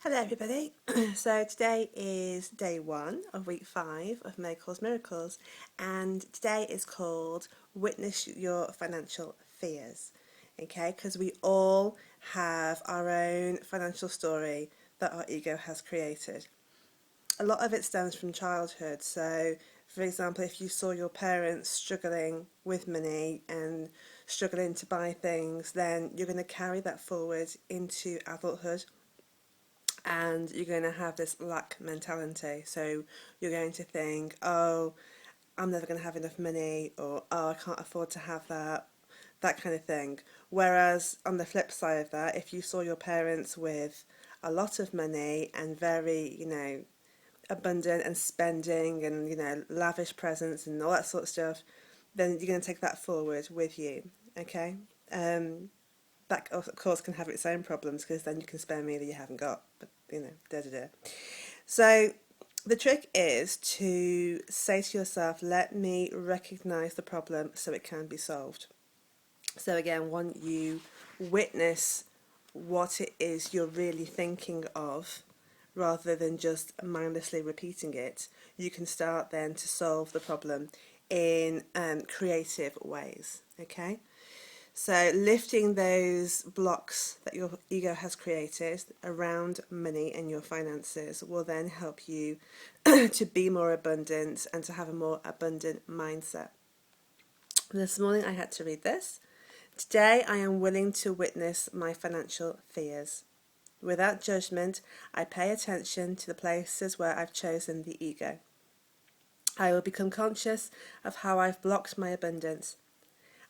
Hello everybody. So today is day 1 of week 5 of May Cause Miracles, and today is called Witness Your Financial Fears. Okay, because we all have our own financial story that our ego has created. A lot of it stems from childhood. So, for example, if you saw your parents struggling with money and struggling to buy things, then you're going to carry that forward into adulthood, and you're going to have this lack mentality. So you're going to think, oh, I'm never going to have enough money, or oh, I can't afford to have that kind of thing. Whereas on the flip side of that, if you saw your parents with a lot of money and very, abundant and spending and, lavish presents and all that sort of stuff, then you're going to take that forward with you, okay? That of course can have its own problems, because then you can spend money that you haven't got, but da da da. So the trick is to say to yourself, let me recognize the problem so it can be solved. So again, when you witness what it is you're really thinking of, rather than just mindlessly repeating it, you can start then to solve the problem in creative ways, okay? So lifting those blocks that your ego has created around money and your finances will then help you to be more abundant and to have a more abundant mindset. This morning I had to read this. Today I am willing to witness my financial fears. Without judgment, I pay attention to the places where I've chosen the ego. I will become conscious of how I've blocked my abundance.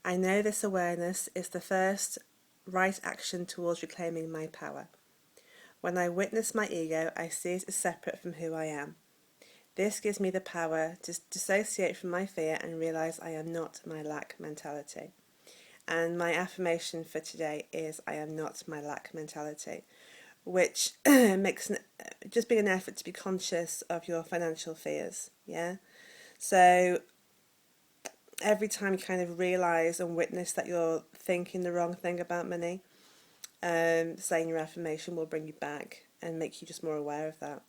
I know this awareness is the first right action towards reclaiming my power. When I witness my ego, I see it as separate from who I am. This gives me the power to dissociate from my fear and realize I am not my lack mentality. And my affirmation for today is I am not my lack mentality, which makes just being an effort to be conscious of your financial fears. Yeah. So every time you kind of realise and witness that you're thinking the wrong thing about money, saying your affirmation will bring you back and make you just more aware of that.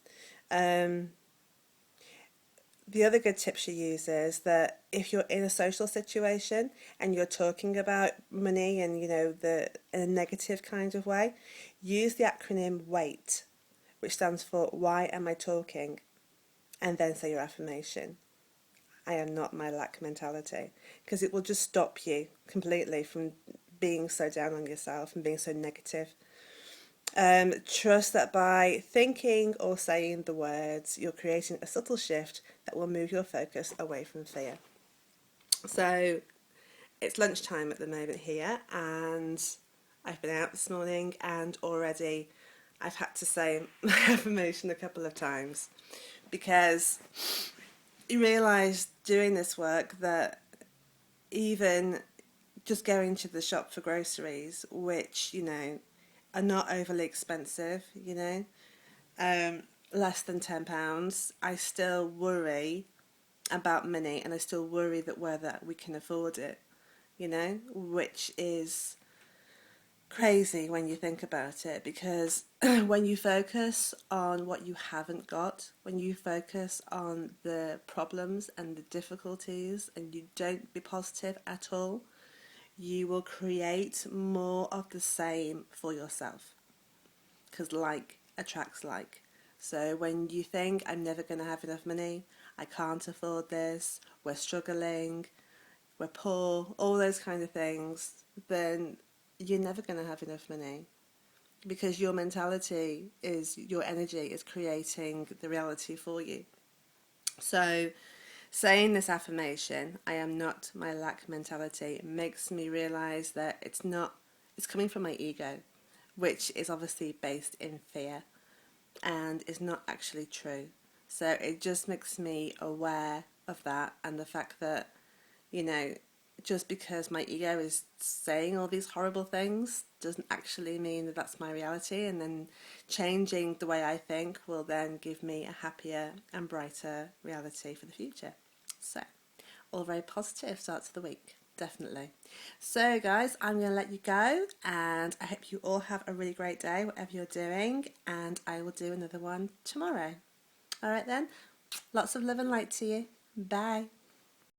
The other good tip she uses, that if you're in a social situation and you're talking about money and in a negative kind of way, use the acronym WAIT, which stands for Why Am I Talking? And then say your affirmation. I am not my lack mentality, because it will just stop you completely from being so down on yourself and being so negative. Trust that by thinking or saying the words, you're creating a subtle shift that will move your focus away from fear. So it's lunchtime at the moment here, and I've been out this morning, and already I've had to say my affirmation a couple of times, because you realise doing this work that even just going to the shop for groceries, which, are not overly expensive, less than £10, I still worry about money, and I still worry that whether we can afford it, which is crazy when you think about it, because when you focus on what you haven't got, when you focus on the problems and the difficulties and you don't be positive at all, you will create more of the same for yourself, because like attracts like. So when you think, I'm never going to have enough money, I can't afford this, we're struggling, we're poor, all those kind of things, then you're never going to have enough money, because your mentality is, your energy is creating the reality for you. So saying this affirmation, I am not my lack mentality, makes me realize that it's coming from my ego, which is obviously based in fear and is not actually true. So it just makes me aware of that, and the fact that, just because my ego is saying all these horrible things doesn't actually mean that that's my reality, and then changing the way I think will then give me a happier and brighter reality for the future. So, all very positive start to the week. Definitely. So, guys, I'm going to let you go, and I hope you all have a really great day, whatever you're doing, and I will do another one tomorrow. All right, then. Lots of love and light to you. Bye.